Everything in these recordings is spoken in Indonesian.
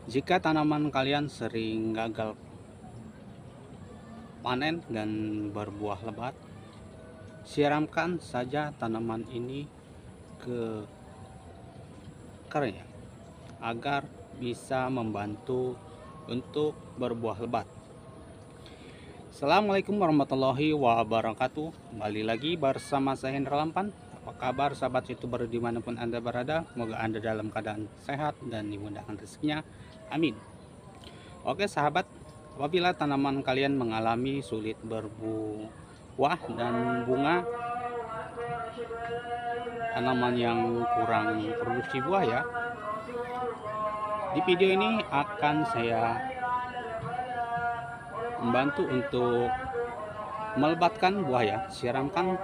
Jika tanaman kalian sering gagal panen dan berbuah lebat, siramkan saja tanaman ini ke kerannya agar bisa membantu untuk berbuah lebat. Assalamualaikum warahmatullahi wabarakatuh. Kembali lagi bersama saya Hendra Lampan. Apa kabar sahabat YouTuber dimanapun Anda berada? Semoga Anda dalam keadaan sehat dan dimudahkan rezekinya. Amin. Oke sahabat, apabila tanaman kalian mengalami sulit berbuah dan bunga, tanaman yang kurang produksi buah ya, di video ini akan saya membantu untuk melebatkan buah ya. Siramkan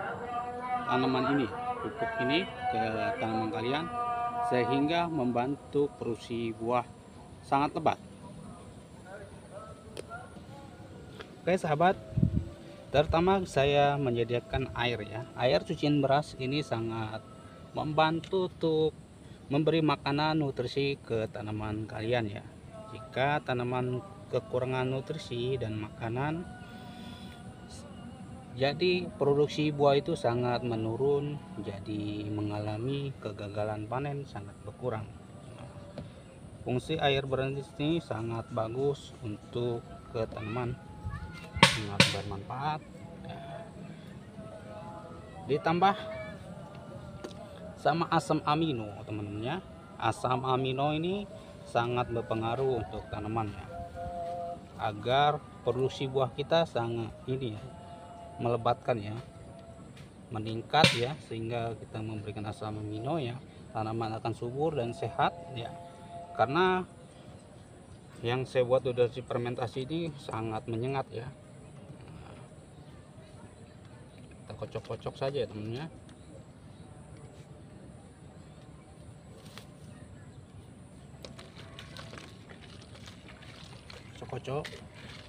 tanaman ini, pupuk ini ke tanaman kalian sehingga membantu produksi buah sangat lebat. Oke sahabat, pertama saya menyediakan air ya. Air cucian beras ini sangat membantu untuk memberi makanan nutrisi ke tanaman kalian ya. Jika tanaman kekurangan nutrisi dan makanan, jadi produksi buah itu sangat menurun, jadi mengalami kegagalan panen sangat berkurang. Fungsi air beras ini sangat bagus untuk ke tanaman, sangat bermanfaat. Ditambah sama asam amino teman-teman ya. Asam amino ini sangat berpengaruh untuk tanaman ya, agar produksi buah kita sangat ini ya, melebatkan ya, meningkat ya, sehingga kita memberikan asam amino ya, tanaman akan subur dan sehat ya. Karena yang saya buat dari fermentasi ini sangat menyengat ya. Kita kocok-kocok saja ya teman-teman ya. Kocok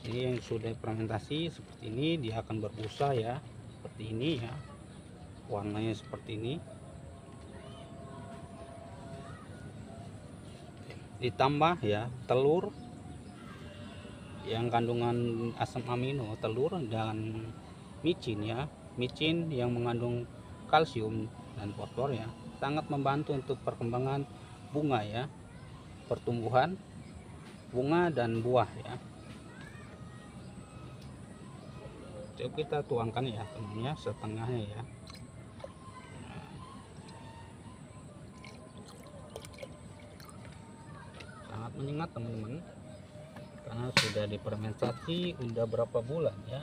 ini yang sudah fermentasi seperti ini, dia akan berbusa ya, seperti ini ya, warnanya seperti ini. Ditambah ya telur yang kandungan asam amino, telur dan micin ya, micin yang mengandung kalsium dan fosfor ya, sangat membantu untuk perkembangan bunga ya, pertumbuhan bunga dan buah ya. Coba kita tuangkan ya teman-teman, setengahnya ya. Sangat menyengat teman-teman, karena sudah difermentasi udah berapa bulan ya.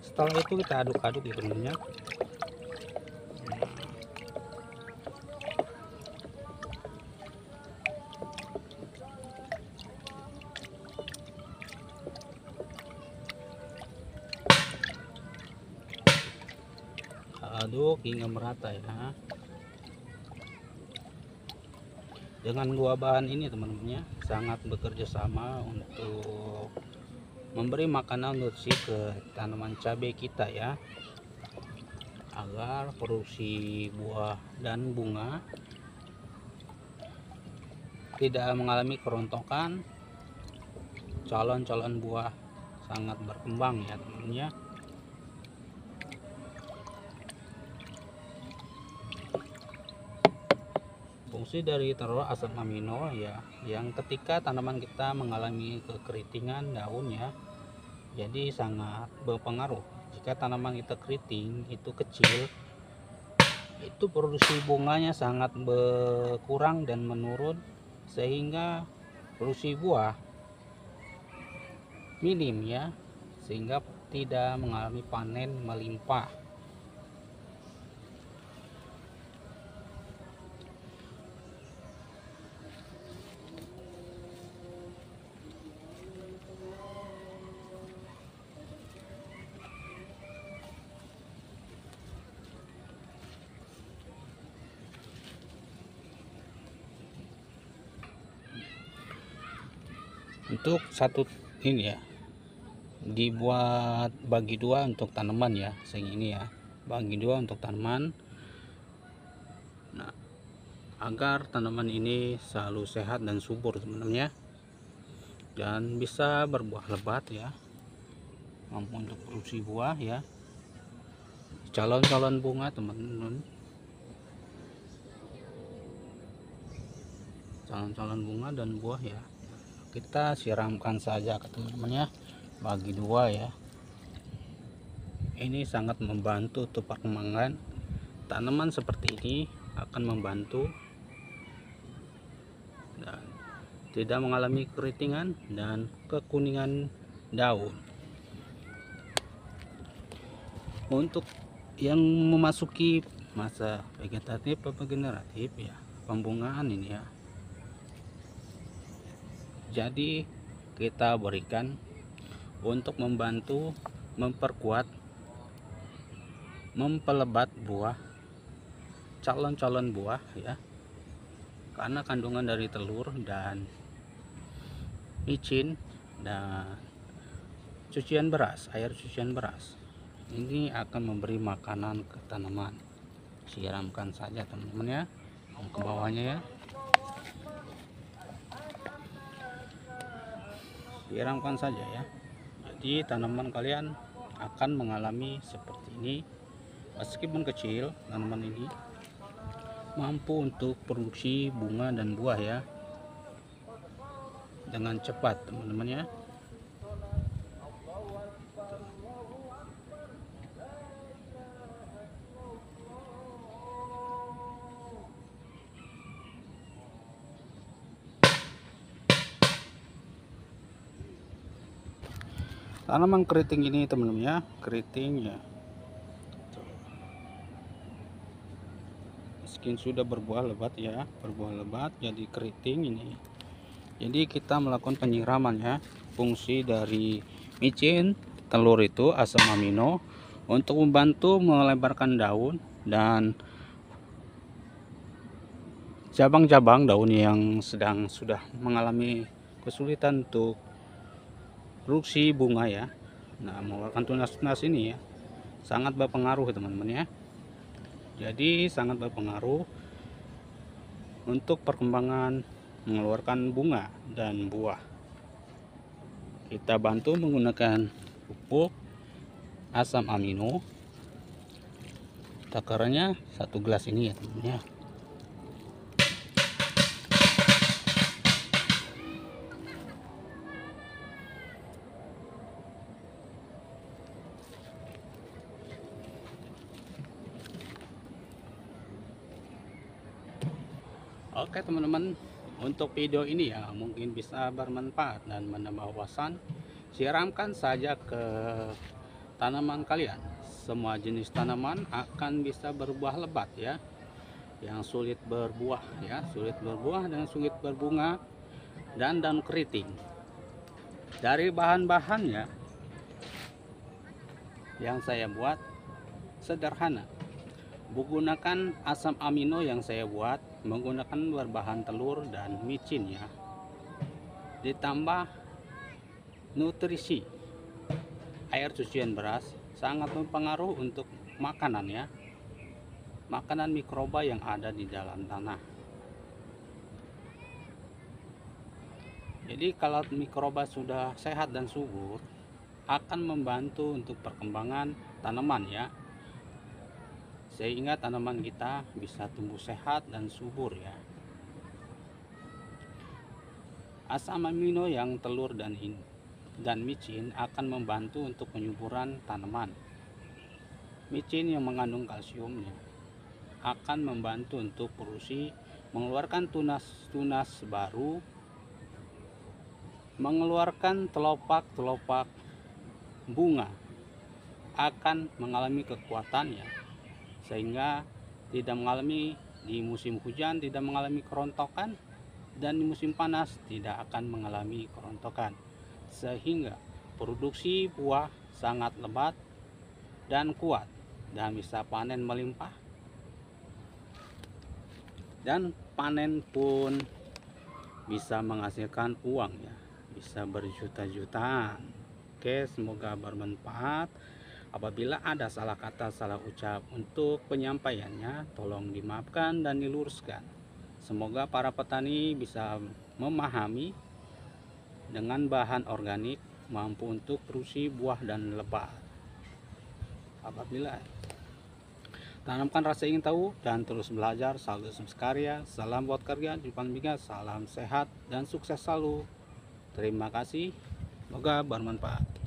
Setelah itu kita aduk-aduk ya teman-teman. Aduk hingga merata ya. Dengan dua bahan ini teman-teman ya, sangat bekerja sama untuk memberi makanan nutrisi ke tanaman cabai kita ya, agar produksi buah dan bunga tidak mengalami kerontokan, calon-calon buah sangat berkembang ya teman-teman ya. Fungsi dari telur asam amino ya, yang ketika tanaman kita mengalami kekeritingan daun ya, jadi sangat berpengaruh. Jika tanaman kita keriting itu kecil, itu produksi bunganya sangat berkurang dan menurun, sehingga produksi buah minim ya, sehingga tidak mengalami panen melimpah. Untuk satu ini ya, dibuat bagi dua untuk tanaman ya, segini ya, bagi dua untuk tanaman. Nah, agar tanaman ini selalu sehat dan subur teman-teman ya, dan bisa berbuah lebat ya, mampu untuk produksi buah ya, calon-calon bunga teman-teman, calon-calon bunga dan buah ya. Kita siramkan saja ke teman-teman ya, bagi dua ya. Ini sangat membantu untuk perkembangan tanaman seperti ini, akan membantu dan tidak mengalami keritingan dan kekuningan daun. Untuk yang memasuki masa vegetatif atau generatif ya, pembungaan ini ya, jadi kita berikan untuk membantu memperkuat, mempelebat buah, calon-calon buah ya, karena kandungan dari telur dan micin dan cucian beras, air cucian beras ini akan memberi makanan ke tanaman. Siramkan saja teman-teman ya, ke bawahnya ya, siramkan saja ya. Jadi tanaman kalian akan mengalami seperti ini. Meskipun kecil, tanaman ini mampu untuk produksi bunga dan buah ya, dengan cepat teman-teman ya. Tanaman keriting ini teman-teman ya, keriting ya, meski sudah berbuah lebat ya, berbuah lebat jadi keriting ini. Jadi kita melakukan penyiraman ya. Fungsi dari micin telur itu asam amino untuk membantu melebarkan daun dan cabang-cabang daun yang sudah mengalami kesulitan untuk produksi bunga ya. Nah, mengeluarkan tunas-tunas ini ya, sangat berpengaruh teman-teman ya. Jadi sangat berpengaruh untuk perkembangan mengeluarkan bunga dan buah. Kita bantu menggunakan pupuk asam amino, takarannya 1 gelas ini ya teman-teman ya. Oke teman-teman, untuk video ini ya mungkin bisa bermanfaat dan menambah wawasan. Siramkan saja ke tanaman kalian. Semua jenis tanaman akan bisa berbuah lebat ya. Yang sulit berbuah ya, sulit berbuah dan sulit berbunga dan daun keriting. Dari bahan-bahannya yang saya buat sederhana. Menggunakan asam amino yang saya buat menggunakan berbahan telur dan micin ya, ditambah nutrisi air cucian beras, sangat berpengaruh untuk makanan ya, makanan mikroba yang ada di dalam tanah. Jadi kalau mikroba sudah sehat dan subur, akan membantu untuk perkembangan tanaman ya, sehingga tanaman kita bisa tumbuh sehat dan subur ya. Asam amino yang telur dan micin akan membantu untuk penyuburan tanaman. Micin yang mengandung kalsiumnya akan membantu untuk produksi, mengeluarkan tunas-tunas baru, mengeluarkan telopak-telopak bunga, akan mengalami kekuatannya sehingga tidak mengalami di musim hujan tidak mengalami kerontokan, dan di musim panas tidak akan mengalami kerontokan, sehingga produksi buah sangat lebat dan kuat dan bisa panen melimpah, dan panen pun bisa menghasilkan uang ya, bisa berjuta-jutaan. Oke, semoga bermanfaat. Apabila ada salah kata, salah ucap untuk penyampaiannya, tolong dimaafkan dan diluruskan. Semoga para petani bisa memahami dengan bahan organik mampu untuk produksi buah dan lebat. Apabila tanamkan rasa ingin tahu dan terus belajar, salut karya, salam buat kerja, Jepang Biga, salam sehat dan sukses selalu. Terima kasih, semoga bermanfaat.